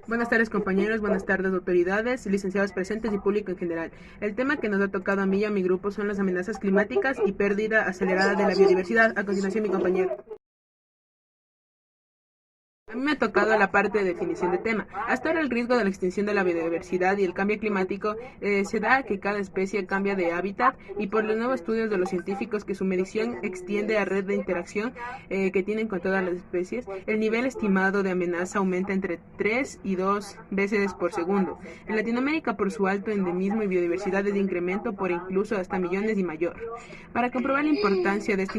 Buenas tardes compañeros, buenas tardes autoridades, licenciados presentes y público en general. El tema que nos ha tocado a mí y a mi grupo son las amenazas climáticas y pérdida acelerada de la biodiversidad. A continuación mi compañero. A mí me ha tocado la parte de definición de tema. Hasta ahora el riesgo de la extinción de la biodiversidad y el cambio climático se da a que cada especie cambia de hábitat y por los nuevos estudios de los científicos que su medición extiende a red de interacción que tienen con todas las especies, el nivel estimado de amenaza aumenta entre 3 y 2 veces por segundo. En Latinoamérica por su alto endemismo y biodiversidad es de incremento por incluso hasta millones y mayor. Para comprobar la importancia de esta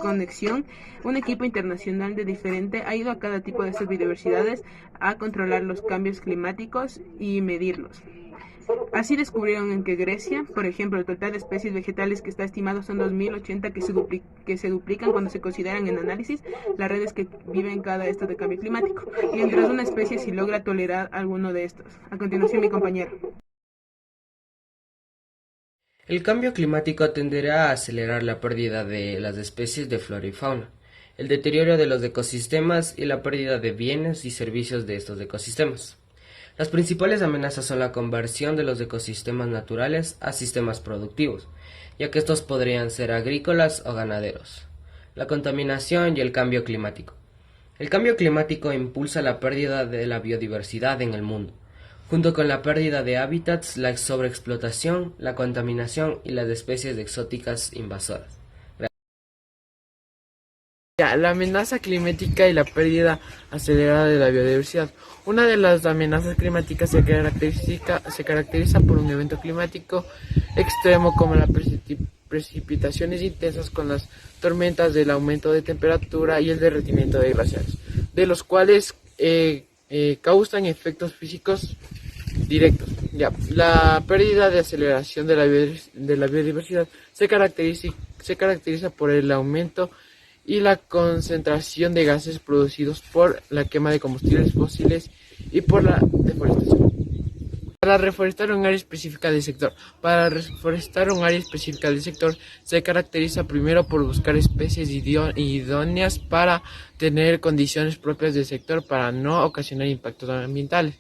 conexión, un equipo internacional de diferente ha ido a cada tipo de estas biodiversidades a controlar los cambios climáticos y medirlos. Así descubrieron en que Grecia, por ejemplo, el total de especies vegetales que está estimado son 2080 que se duplican cuando se consideran en análisis las redes que viven cada esto de cambio climático, mientras una especie sí logra tolerar alguno de estos. A continuación mi compañero. El cambio climático tenderá a acelerar la pérdida de las especies de flora y fauna, el deterioro de los ecosistemas y la pérdida de bienes y servicios de estos ecosistemas. Las principales amenazas son la conversión de los ecosistemas naturales a sistemas productivos, ya que estos podrían ser agrícolas o ganaderos. La contaminación y el cambio climático. El cambio climático impulsa la pérdida de la biodiversidad en el mundo, junto con la pérdida de hábitats, la sobreexplotación, la contaminación y las especies exóticas invasoras. La amenaza climática y la pérdida acelerada de la biodiversidad. Una de las amenazas climáticas se caracteriza por un evento climático extremo como las precipitaciones intensas con las tormentas, del aumento de temperatura y el derretimiento de glaciares, de los cuales causan efectos físicos directos. La pérdida de aceleración de la biodiversidad se caracteriza por el aumento y la concentración de gases producidos por la quema de combustibles fósiles y por la deforestación. Para reforestar un área específica del sector. Para reforestar un área específica del sector se caracteriza primero por buscar especies idóneas para tener condiciones propias del sector para no ocasionar impactos ambientales.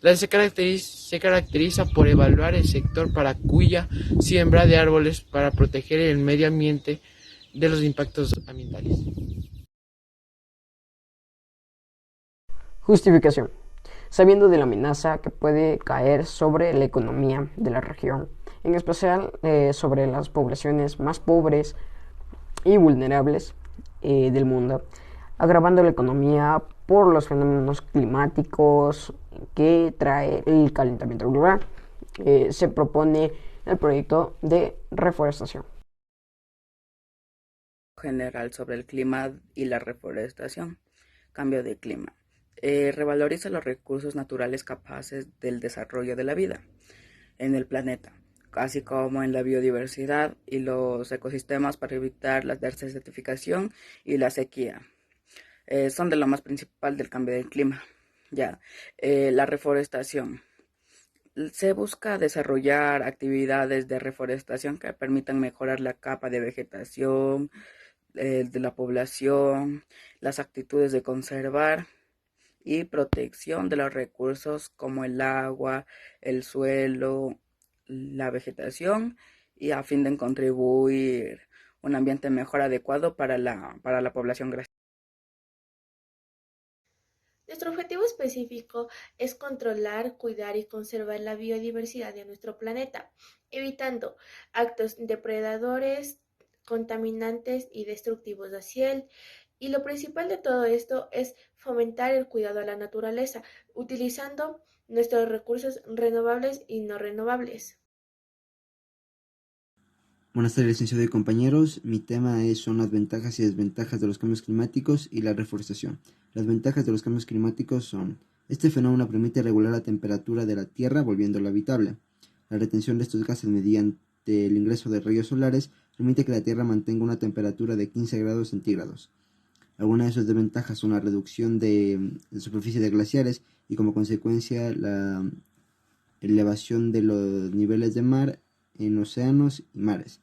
Se caracteriza por evaluar el sector para cuya siembra de árboles para proteger el medio ambiente de los impactos ambientales. Justificación. Sabiendo de la amenaza que puede caer sobre la economía de la región, en especial sobre las poblaciones más pobres y vulnerables del mundo, agravando la economía por los fenómenos climáticos que trae el calentamiento global, se propone el proyecto de reforestación. General sobre el clima y la reforestación. Cambio de clima. Revaloriza los recursos naturales capaces del desarrollo de la vida en el planeta, así como en la biodiversidad y los ecosistemas para evitar la desertificación y la sequía. Son de lo más principal del cambio del clima. La reforestación. Se busca desarrollar actividades de reforestación que permitan mejorar la capa de vegetación de la población, las actitudes de conservar y protección de los recursos como el agua, el suelo, la vegetación y a fin de contribuir un ambiente mejor adecuado para la población. Nuestro objetivo específico es controlar, cuidar y conservar la biodiversidad de nuestro planeta, evitando actos depredadores, contaminantes y destructivos hacia él. Y lo principal de todo esto es fomentar el cuidado a la naturaleza, utilizando nuestros recursos renovables y no renovables. Buenas tardes, licenciado y compañeros. Mi tema son las ventajas y desventajas de los cambios climáticos y la reforestación. Las ventajas de los cambios climáticos son: este fenómeno permite regular la temperatura de la Tierra volviéndola habitable. La retención de estos gases mediante el ingreso de rayos solares permite que la Tierra mantenga una temperatura de 15 grados centígrados. Algunas de sus desventajas son la reducción de superficie de glaciares y como consecuencia la elevación de los niveles de mar en océanos y mares,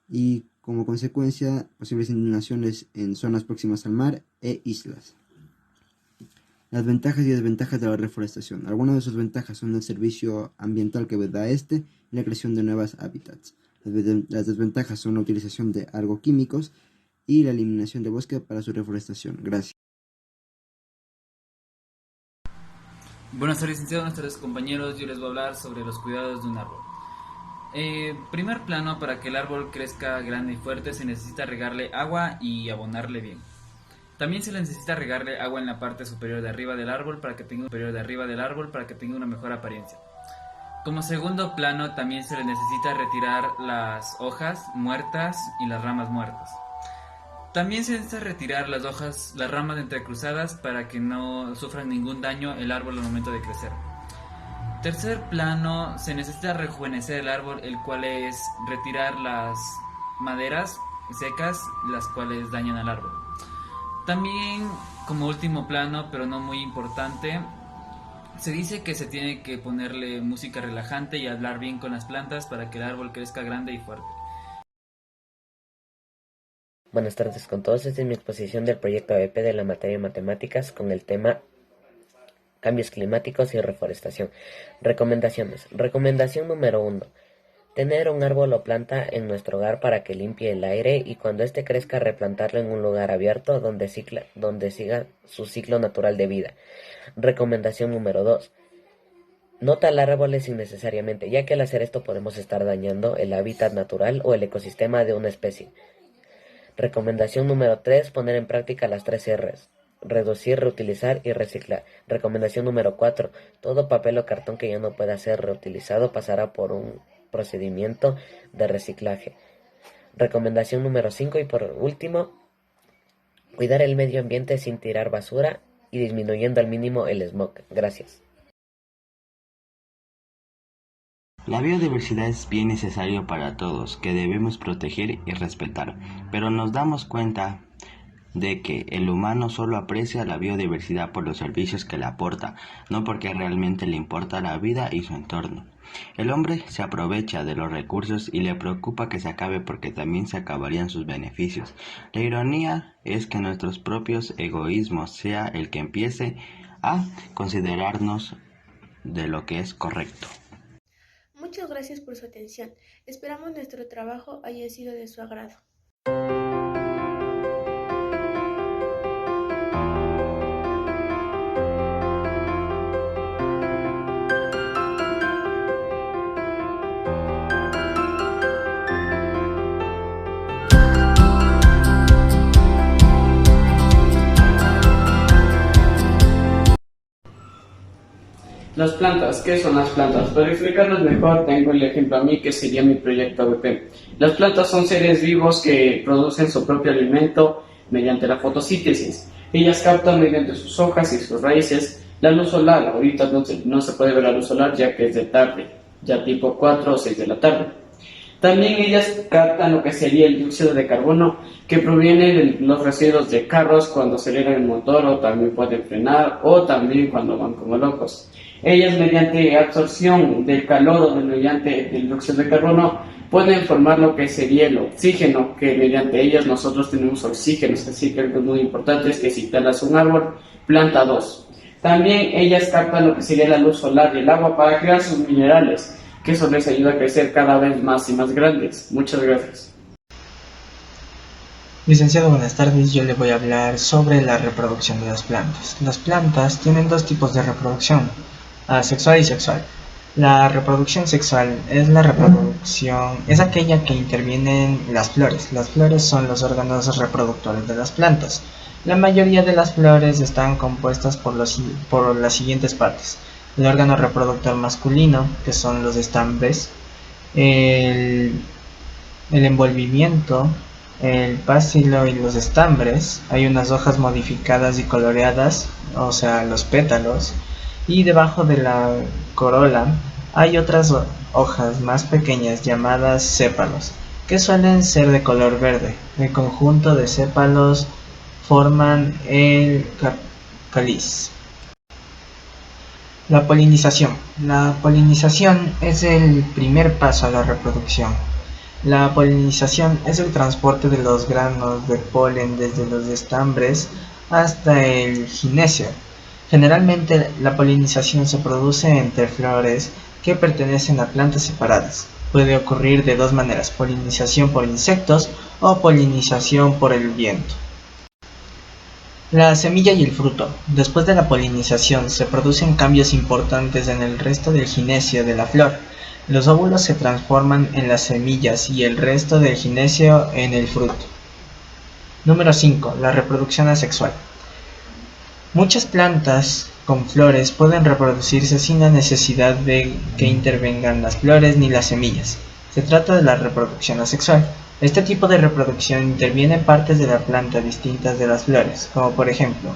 y como consecuencia posibles inundaciones en zonas próximas al mar e islas. Las ventajas y desventajas de la reforestación. Algunas de sus ventajas son el servicio ambiental que da y la creación de nuevos hábitats. Las desventajas son la utilización de agroquímicos y la eliminación de bosque para su reforestación. Gracias. Buenas tardes, licenciados, buenas tardes, compañeros. Yo les voy a hablar sobre los cuidados de un árbol. Primer plano, para que el árbol crezca grande y fuerte se necesita regarle agua y abonarle bien. También se le necesita regarle agua en la parte superior de arriba del árbol para que tenga una mejor apariencia. Como segundo plano, también se le necesita retirar las hojas muertas y las ramas muertas. También se necesita retirar las ramas entrecruzadas para que no sufran ningún daño el árbol al momento de crecer. Tercer plano, se necesita rejuvenecer el árbol, el cual es retirar las maderas secas, las cuales dañan al árbol. También, como último plano, pero no muy importante, se dice que se tiene que ponerle música relajante y hablar bien con las plantas para que el árbol crezca grande y fuerte. Buenas tardes con todos, esta es mi exposición del proyecto ABP de la materia de matemáticas con el tema cambios climáticos y reforestación. Recomendaciones. Recomendación número 1. Tener un árbol o planta en nuestro hogar para que limpie el aire y cuando éste crezca replantarlo en un lugar abierto donde siga su ciclo natural de vida. Recomendación número 2. No talar árboles innecesariamente, ya que al hacer esto podemos estar dañando el hábitat natural o el ecosistema de una especie. Recomendación número 3. Poner en práctica las 3 R's. Reducir, reutilizar y reciclar. Recomendación número 4. Todo papel o cartón que ya no pueda ser reutilizado pasará por un procedimiento de reciclaje. Recomendación número 5 y por último, cuidar el medio ambiente sin tirar basura y disminuyendo al mínimo el smog. Gracias. La biodiversidad es bien necesario para todos, que debemos proteger y respetar, pero nos damos cuenta de que el humano solo aprecia la biodiversidad por los servicios que le aporta, no porque realmente le importa la vida y su entorno. El hombre se aprovecha de los recursos y le preocupa que se acabe porque también se acabarían sus beneficios. La ironía es que nuestros propios egoísmos sea el que empiece a considerarnos de lo que es correcto. Muchas gracias por su atención. Esperamos nuestro trabajo haya sido de su agrado. Las plantas, ¿qué son las plantas? Para explicarlos mejor, tengo el ejemplo a mí que sería mi proyecto ABP. Las plantas son seres vivos que producen su propio alimento mediante la fotosíntesis. Ellas captan mediante sus hojas y sus raíces la luz solar. Ahorita no se puede ver la luz solar ya que es de tarde, ya tipo 4 o 6 de la tarde. También ellas captan lo que sería el dióxido de carbono que proviene de los residuos de carros cuando aceleran el motor o también pueden frenar o también cuando van como locos. Ellas mediante absorción del calor o mediante el dióxido de carbono pueden formar lo que sería el oxígeno, que mediante ellas nosotros tenemos oxígeno, así que algo muy importante es que si talas un árbol, planta 2. También ellas captan lo que sería la luz solar y el agua para crear sus minerales, que eso les ayuda a crecer cada vez más y más grandes. Muchas gracias. Licenciado, buenas tardes. Yo le voy a hablar sobre la reproducción de las plantas. Las plantas tienen dos tipos de reproducción, asexual y sexual. La reproducción sexual es aquella que intervienen las flores. Las flores son los órganos reproductores de las plantas. La mayoría de las flores están compuestas por las siguientes partes: el órgano reproductor masculino, que son los estambres, el envolvimiento, el pastilo y los estambres. Hay unas hojas modificadas y coloreadas, o sea, los pétalos, y debajo de la corola hay otras hojas más pequeñas llamadas sépalos, que suelen ser de color verde. El conjunto de sépalos forman el cáliz. La polinización. La polinización es el primer paso a la reproducción. La polinización es el transporte de los granos de polen desde los estambres hasta el gineceo. Generalmente la polinización se produce entre flores que pertenecen a plantas separadas. Puede ocurrir de dos maneras: polinización por insectos o polinización por el viento. La semilla y el fruto. Después de la polinización se producen cambios importantes en el resto del gineceo de la flor. Los óvulos se transforman en las semillas y el resto del gineceo en el fruto. Número 5. La reproducción asexual. Muchas plantas con flores pueden reproducirse sin la necesidad de que intervengan las flores ni las semillas. Se trata de la reproducción asexual. Este tipo de reproducción interviene en partes de la planta distintas de las flores, como por ejemplo,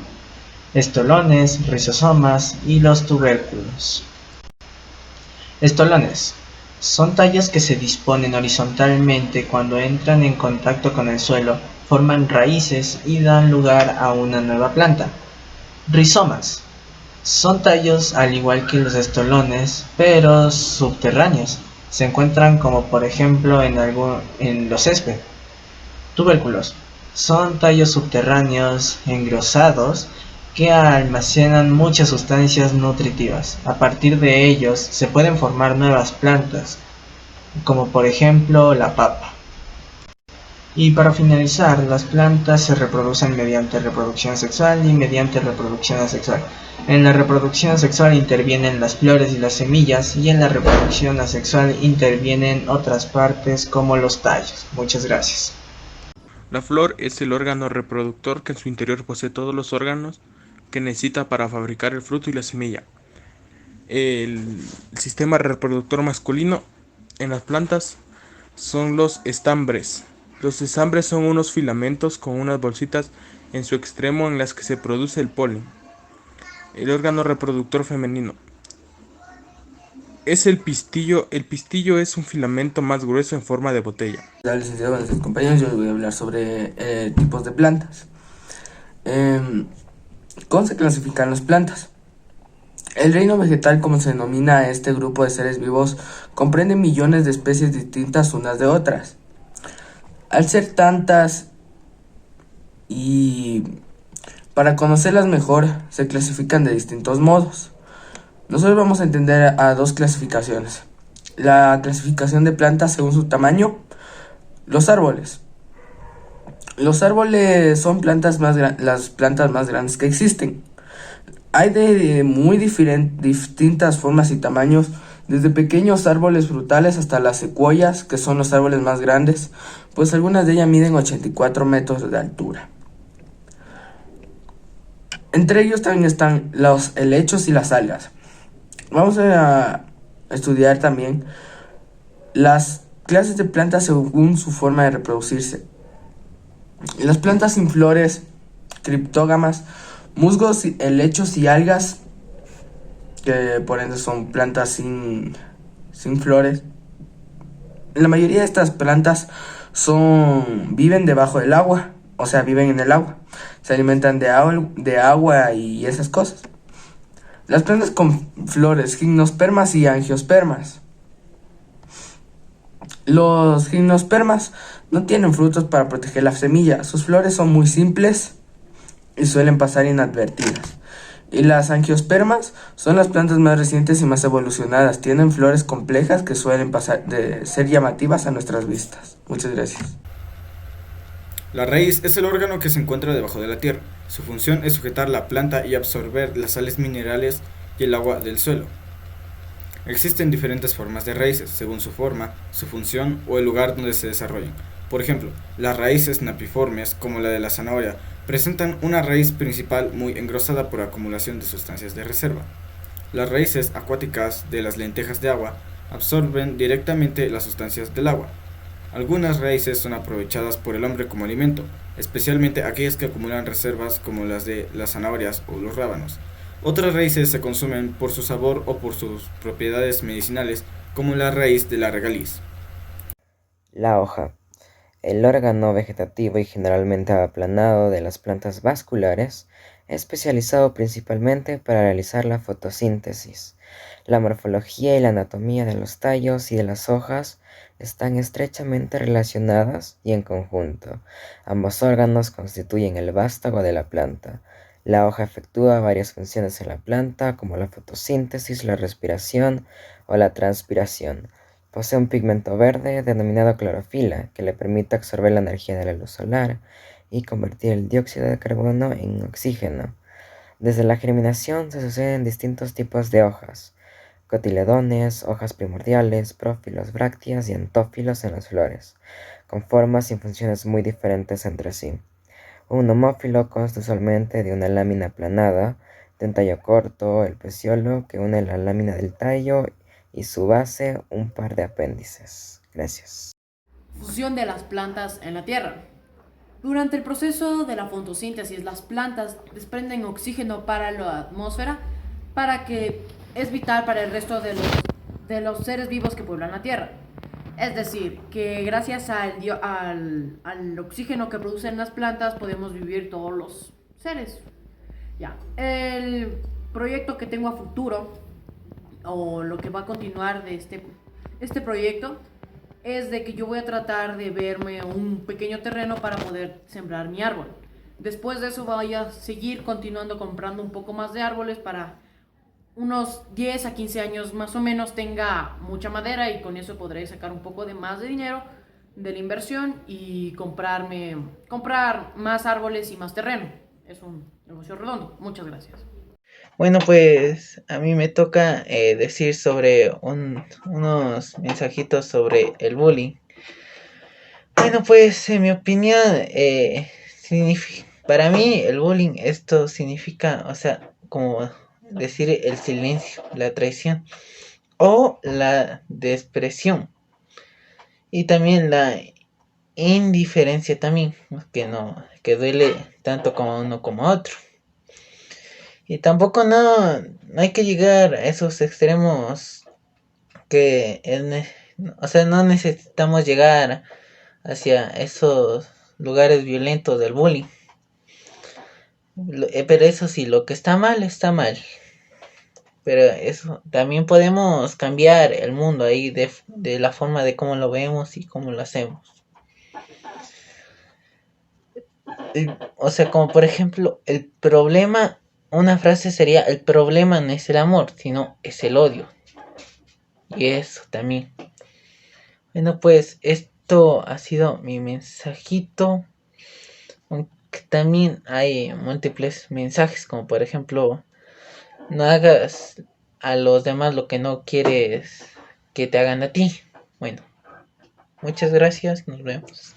estolones, rizosomas y los tubérculos. Estolones. Son tallos que se disponen horizontalmente cuando entran en contacto con el suelo, forman raíces y dan lugar a una nueva planta. Rizomas. Son tallos al igual que los estolones, pero subterráneos. Se encuentran como por ejemplo en los césped. Tubérculos. Son tallos subterráneos engrosados que almacenan muchas sustancias nutritivas. A partir de ellos se pueden formar nuevas plantas, como por ejemplo la papa. Y para finalizar, las plantas se reproducen mediante reproducción sexual y mediante reproducción asexual. En la reproducción sexual intervienen las flores y las semillas, y en la reproducción asexual intervienen otras partes como los tallos. Muchas gracias. La flor es el órgano reproductor que en su interior posee todos los órganos que necesita para fabricar el fruto y la semilla. El sistema reproductor masculino en las plantas son los estambres. Los estambres son unos filamentos con unas bolsitas en su extremo en las que se produce el polen. El órgano reproductor femenino es el pistillo. El pistillo es un filamento más grueso en forma de botella. Hola, licenciado, buenos compañeros. Yo les voy a hablar sobre tipos de plantas. ¿Cómo se clasifican las plantas? El reino vegetal, como se denomina a este grupo de seres vivos, comprende millones de especies distintas unas de otras. Al ser tantas y para conocerlas mejor, se clasifican de distintos modos. Nosotros vamos a entender a dos clasificaciones. La clasificación de plantas según su tamaño. Los árboles. Los árboles son las plantas más grandes que existen. Hay de muy distintas formas y tamaños, desde pequeños árboles frutales hasta las secuoyas, que son los árboles más grandes, pues algunas de ellas miden 84 metros de altura. Entre ellos también están los helechos y las algas. Vamos a estudiar también las clases de plantas según su forma de reproducirse. Las plantas sin flores, criptógamas, musgos, helechos y algas, que por ende son plantas sin flores. La mayoría de estas plantas viven debajo del agua, o sea, viven en el agua. Se alimentan de agua y esas cosas. Las plantas con flores, gimnospermas y angiospermas. Los gimnospermas no tienen frutos para proteger la semilla. Sus flores son muy simples y suelen pasar inadvertidas. Y las angiospermas son las plantas más recientes y más evolucionadas. Tienen flores complejas que suelen pasar de ser llamativas a nuestras vistas. Muchas gracias. La raíz es el órgano que se encuentra debajo de la tierra. Su función es sujetar la planta y absorber las sales minerales y el agua del suelo. Existen diferentes formas de raíces, según su forma, su función o el lugar donde se desarrollan. Por ejemplo, las raíces napiformes, como la de la zanahoria, presentan una raíz principal muy engrosada por acumulación de sustancias de reserva. Las raíces acuáticas de las lentejas de agua absorben directamente las sustancias del agua. Algunas raíces son aprovechadas por el hombre como alimento, especialmente aquellas que acumulan reservas como las de las zanahorias o los rábanos. Otras raíces se consumen por su sabor o por sus propiedades medicinales, como la raíz de la regaliz. La hoja. El órgano vegetativo y generalmente aplanado de las plantas vasculares, especializado principalmente para realizar la fotosíntesis. La morfología y la anatomía de los tallos y de las hojas están estrechamente relacionadas y en conjunto. Ambos órganos constituyen el vástago de la planta. La hoja efectúa varias funciones en la planta, como la fotosíntesis, la respiración o la transpiración. Posee un pigmento verde denominado clorofila, que le permite absorber la energía de la luz solar y convertir el dióxido de carbono en oxígeno. Desde la germinación se suceden distintos tipos de hojas: cotiledones, hojas primordiales, prófilos, brácteas y antófilos en las flores, con formas y funciones muy diferentes entre sí. Un homófilo consta usualmente de una lámina aplanada, de un tallo corto, el peciolo, que une la lámina del tallo y su base, un par de apéndices. Gracias. Fusión de las plantas en la tierra. Durante el proceso de la fotosíntesis, las plantas desprenden oxígeno para la atmósfera, para que es vital para el resto de los seres vivos que pueblan la tierra. Es decir, que gracias al oxígeno que producen las plantas podemos vivir todos los seres. Ya. El proyecto que tengo a futuro, o lo que va a continuar de este proyecto, es de que yo voy a tratar de verme un pequeño terreno para poder sembrar mi árbol. Después de eso voy a seguir continuando comprando un poco más de árboles para unos 10 a 15 años más o menos tenga mucha madera, y con eso podré sacar un poco de más de dinero de la inversión y comprar más árboles y más terreno. Es un negocio redondo. Muchas gracias. Bueno, pues a mí me toca decir sobre unos mensajitos sobre el bullying. Bueno, pues en mi opinión, para mí el bullying esto significa, o sea, como decir el silencio, la traición o la despresión, y también la indiferencia también, que duele tanto como a uno como a otro. Y tampoco no hay que llegar a esos extremos o sea, no necesitamos llegar hacia esos lugares violentos del bullying. Pero eso sí, lo que está mal, está mal. Pero eso, también podemos cambiar el mundo ahí de la forma de cómo lo vemos y cómo lo hacemos. O sea, como por ejemplo, una frase sería: el problema no es el amor, sino es el odio. Y eso también. Bueno, pues esto ha sido mi mensajito. Aunque también hay múltiples mensajes, como por ejemplo: no hagas a los demás lo que no quieres que te hagan a ti. Bueno, muchas gracias, nos vemos.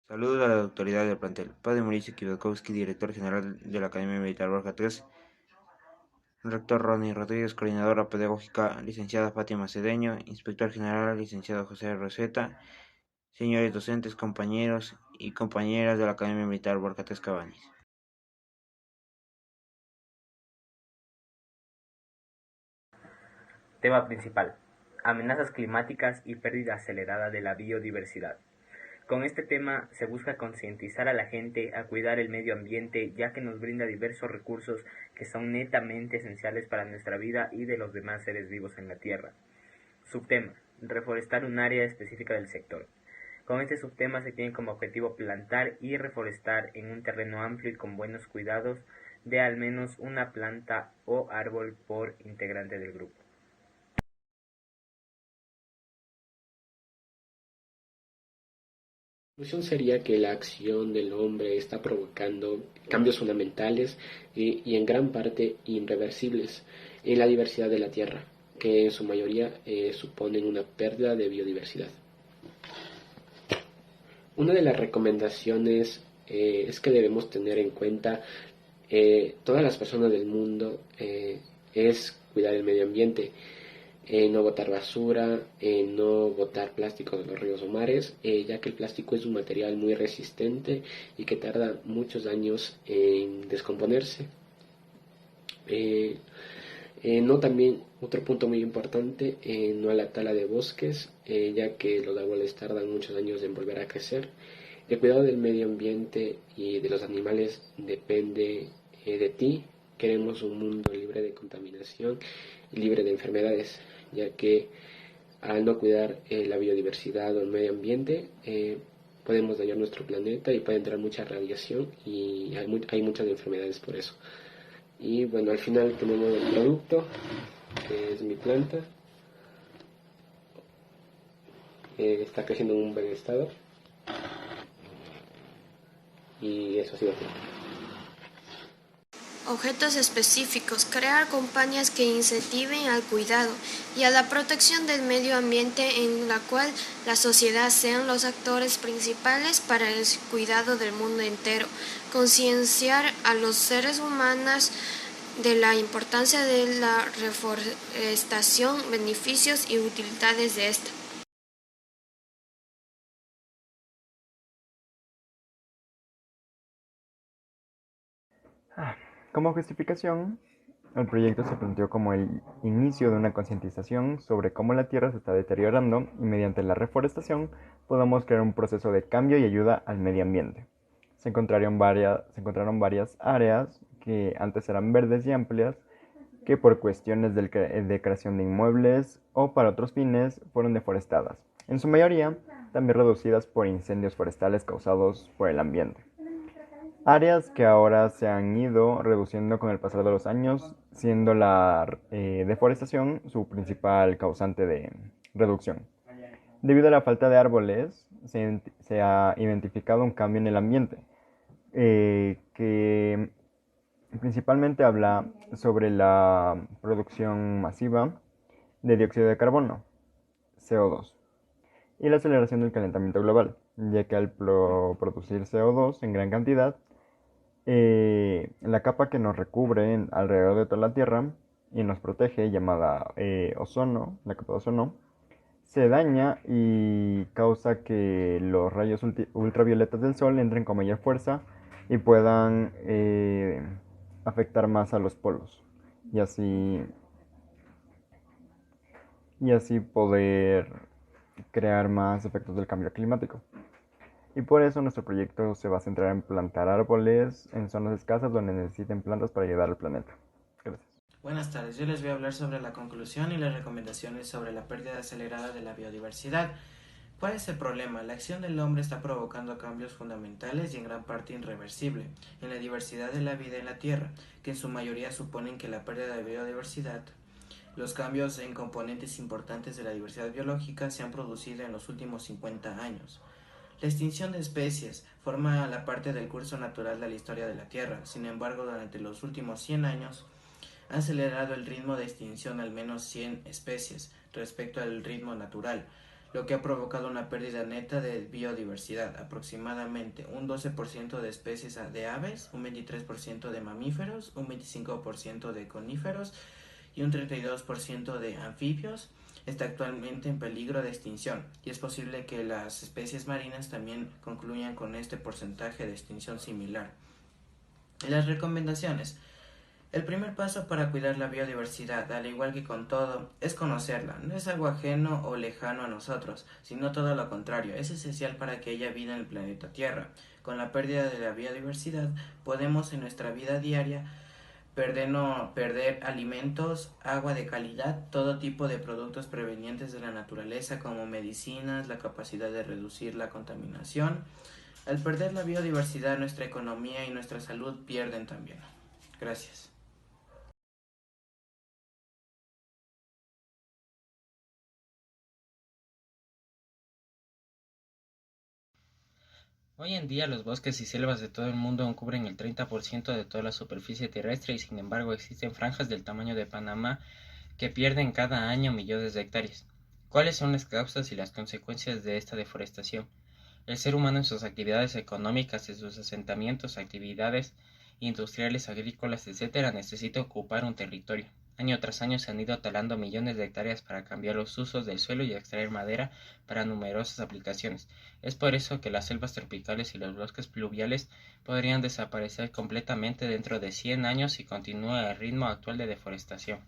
Saludos a la autoridad del plantel. Padre Mauricio Kwiatkowski, director general de la Academia Militar Borja III, rector Ronnie Rodríguez, coordinadora pedagógica licenciada Fátima Cedeño, inspector general licenciado José Roseta, señores docentes, compañeros y compañeras de la Academia Militar Borja III Cabañas. Tema principal: amenazas climáticas y pérdida acelerada de la biodiversidad. Con este tema se busca concientizar a la gente a cuidar el medio ambiente, ya que nos brinda diversos recursos que son netamente esenciales para nuestra vida y de los demás seres vivos en la Tierra. Subtema: reforestar un área específica del sector. Con este subtema se tiene como objetivo plantar y reforestar en un terreno amplio y con buenos cuidados de al menos una planta o árbol por integrante del grupo. conclusión sería que la acción del hombre está provocando cambios fundamentales y en gran parte irreversibles en la diversidad de la Tierra, que en su mayoría suponen una pérdida de biodiversidad. Una de las recomendaciones es que debemos tener en cuenta todas las personas del mundo es cuidar el medio ambiente, no botar basura, no botar plásticos en los ríos o mares, ya que el plástico es un material muy resistente y que tarda muchos años en descomponerse. No también, otro punto muy importante, no a la tala de bosques, ya que los árboles tardan muchos años en volver a crecer. El cuidado del medio ambiente y de los animales depende de ti. Queremos un mundo libre de contaminación y libre de enfermedades, ya que al no cuidar la biodiversidad o el medio ambiente, podemos dañar nuestro planeta y puede entrar mucha radiación y hay muchas enfermedades por eso. Y bueno, al final tenemos el producto, que es mi planta. Está creciendo en un buen estado. Y eso ha sido todo. Objetos específicos. Crear campañas que incentiven al cuidado y a la protección del medio ambiente en la cual la sociedad sean los actores principales para el cuidado del mundo entero. Concienciar a los seres humanos de la importancia de la reforestación, beneficios y utilidades de esta. Como justificación, el proyecto se planteó como el inicio de una concientización sobre cómo la Tierra se está deteriorando y mediante la reforestación podamos crear un proceso de cambio y ayuda al medio ambiente. Se encontraron varias áreas que antes eran verdes y amplias, que por cuestiones de creación de inmuebles o para otros fines fueron deforestadas, en su mayoría también reducidas por incendios forestales causados por el ambiente. Áreas que ahora se han ido reduciendo con el pasar de los años, siendo la deforestación su principal causante de reducción. Debido a la falta de árboles, se ha identificado un cambio en el ambiente, que principalmente habla sobre la producción masiva de dióxido de carbono, CO2, y la aceleración del calentamiento global, ya que al producir CO2 en gran cantidad, la capa que nos recubre alrededor de toda la Tierra y nos protege, llamada ozono, la capa de ozono, se daña y causa que los rayos ultravioletas del Sol entren con mayor fuerza y puedan afectar más a los polos y así poder crear más efectos del cambio climático. Y por eso nuestro proyecto se va a centrar en plantar árboles en zonas escasas donde necesiten plantas para ayudar al planeta. Gracias. Buenas tardes, yo les voy a hablar sobre la conclusión y las recomendaciones sobre la pérdida acelerada de la biodiversidad. ¿Cuál es el problema? La acción del hombre está provocando cambios fundamentales y en gran parte irreversible en la diversidad de la vida en la Tierra, que en su mayoría suponen que la pérdida de biodiversidad. Los cambios en componentes importantes de la diversidad biológica se han producido en los últimos 50 años. La extinción de especies forma la parte del curso natural de la historia de la Tierra. Sin embargo, durante los últimos 100 años ha acelerado el ritmo de extinción al menos 100 especies respecto al ritmo natural, lo que ha provocado una pérdida neta de biodiversidad, aproximadamente un 12% de especies de aves, un 23% de mamíferos, un 25% de coníferos y un 32% de anfibios está actualmente en peligro de extinción, y es posible que las especies marinas también concluyan con este porcentaje de extinción similar. Las recomendaciones. El primer paso para cuidar la biodiversidad, al igual que con todo, es conocerla. No es algo ajeno o lejano a nosotros, sino todo lo contrario. Es esencial para que haya vida en el planeta Tierra. Con la pérdida de la biodiversidad, podemos en nuestra vida diaria perder alimentos, agua de calidad, todo tipo de productos provenientes de la naturaleza como medicinas, la capacidad de reducir la contaminación. Al perder la biodiversidad, nuestra economía y nuestra salud pierden también. Gracias. Hoy en día los bosques y selvas de todo el mundo cubren el 30% de toda la superficie terrestre y sin embargo existen franjas del tamaño de Panamá que pierden cada año millones de hectáreas. ¿Cuáles son las causas y las consecuencias de esta deforestación? El ser humano en sus actividades económicas, en sus asentamientos, actividades industriales, agrícolas, etc., necesita ocupar un territorio. Año tras año se han ido talando millones de hectáreas para cambiar los usos del suelo y extraer madera para numerosas aplicaciones. Es por eso que las selvas tropicales y los bosques pluviales podrían desaparecer completamente dentro de 100 años si continúa el ritmo actual de deforestación.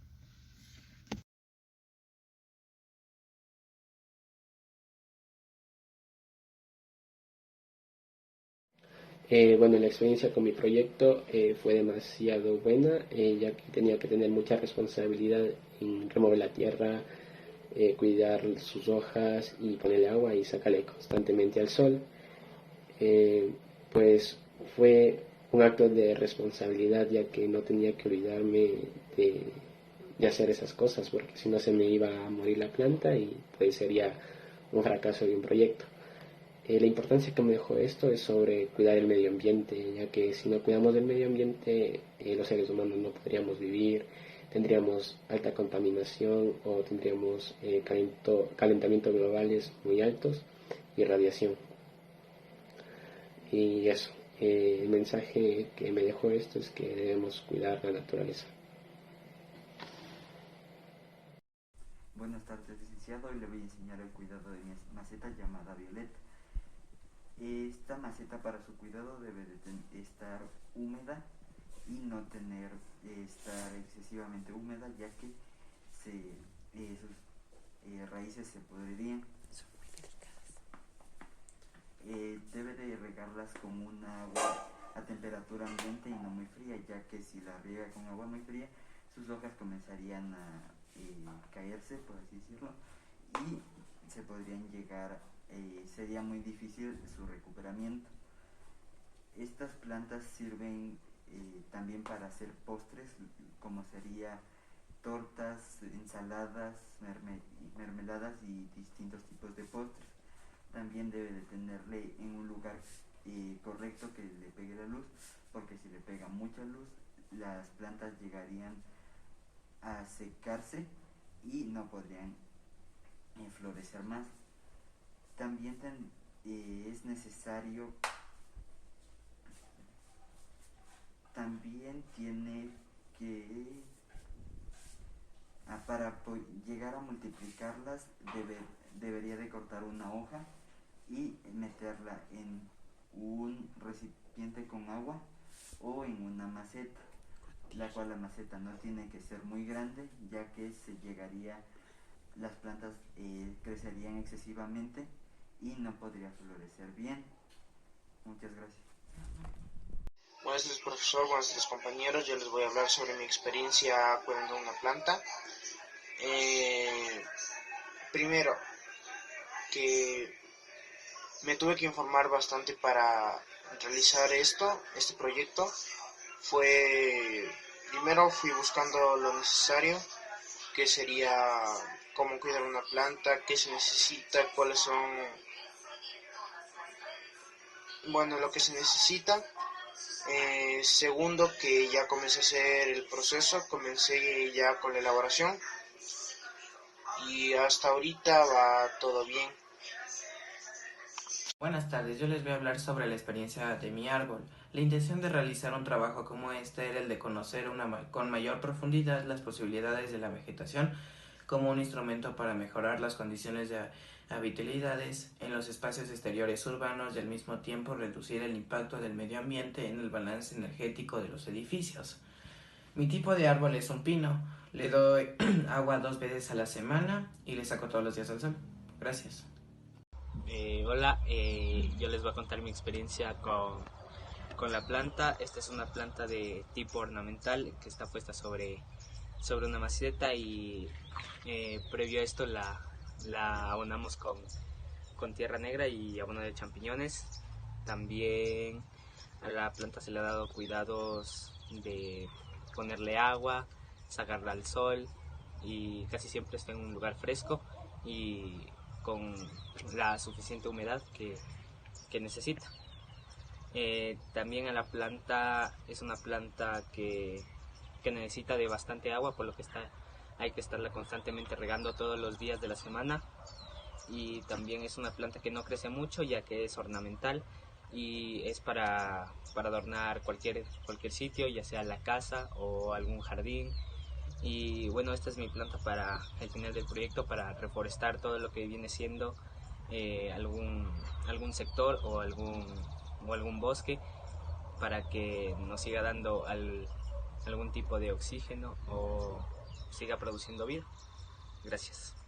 Bueno, la experiencia con mi proyecto fue demasiado buena, ya que tenía que tener mucha responsabilidad en remover la tierra, cuidar sus hojas y ponerle agua y sacarle constantemente al sol. Pues fue un acto de responsabilidad, ya que no tenía que olvidarme de hacer esas cosas, porque si no se me iba a morir la planta y pues sería un fracaso de un proyecto. La importancia que me dejó esto es sobre cuidar el medio ambiente, ya que si no cuidamos del medio ambiente, los seres humanos no podríamos vivir, tendríamos alta contaminación o tendríamos calentamientos globales muy altos y radiación. Y eso, el mensaje que me dejó esto es que debemos cuidar la naturaleza. Buenas tardes, licenciado. Hoy le voy a enseñar el cuidado de mi maceta llamada Violeta. Esta maceta, para su cuidado, debe de estar húmeda y no estar excesivamente húmeda, ya que sus raíces se podrían. Son muy delicadas. Debe de regarlas con un agua a temperatura ambiente y no muy fría, ya que si la riega con agua muy fría, sus hojas comenzarían a caerse, por así decirlo, y se podrían sería muy difícil su recuperamiento. Estas plantas sirven también para hacer postres, como sería tortas, ensaladas, mermeladas y distintos tipos de postres. También debe de tenerle en un lugar correcto que le pegue la luz, porque si le pega mucha luz, las plantas llegarían a secarse y no podrían florecer más. También es necesario, también tiene que, para llegar a multiplicarlas, debería de cortar una hoja y meterla en un recipiente con agua o en una maceta, la cual la maceta no tiene que ser muy grande, ya que las plantas crecerían excesivamente y no podría florecer bien. Muchas gracias. Buenas tardes, profesor. Buenas tardes, compañeros. Yo les voy a hablar sobre mi experiencia cuidando una planta. Primero, que me tuve que informar bastante para realizar este proyecto. Primero fui buscando lo necesario, que sería cómo cuidar una planta, qué se necesita, cuáles son, lo que se necesita. Segundo, que ya comencé a hacer el proceso, comencé ya con la elaboración y hasta ahorita va todo bien. Buenas tardes, yo les voy a hablar sobre la experiencia de mi árbol. La intención de realizar un trabajo como este era el de conocer con mayor profundidad las posibilidades de la vegetación como un instrumento para mejorar las condiciones de habitabilidades en los espacios exteriores urbanos y al mismo tiempo reducir el impacto del medio ambiente en el balance energético de los edificios. Mi tipo de árbol es un pino. Le doy agua 2 veces a la semana y le saco todos los días al sol. Gracias. Hola, yo les voy a contar mi experiencia con la planta. Esta es una planta de tipo ornamental que está puesta sobre una maceta y previo a esto la abonamos con tierra negra y abono de champiñones. También a la planta se le ha dado cuidados de ponerle agua, sacarla al sol y casi siempre está en un lugar fresco y con la suficiente humedad que necesita. También a la planta es una planta que necesita de bastante agua, por lo que hay que estarla constantemente regando todos los días de la semana. Y también es una planta que no crece mucho, ya que es ornamental y es para adornar cualquier sitio, ya sea la casa o algún jardín. Y bueno, esta es mi planta para el final del proyecto, para reforestar todo lo que viene siendo algún sector o algún bosque, para que nos siga dando algún tipo de oxígeno o siga produciendo vida. Gracias.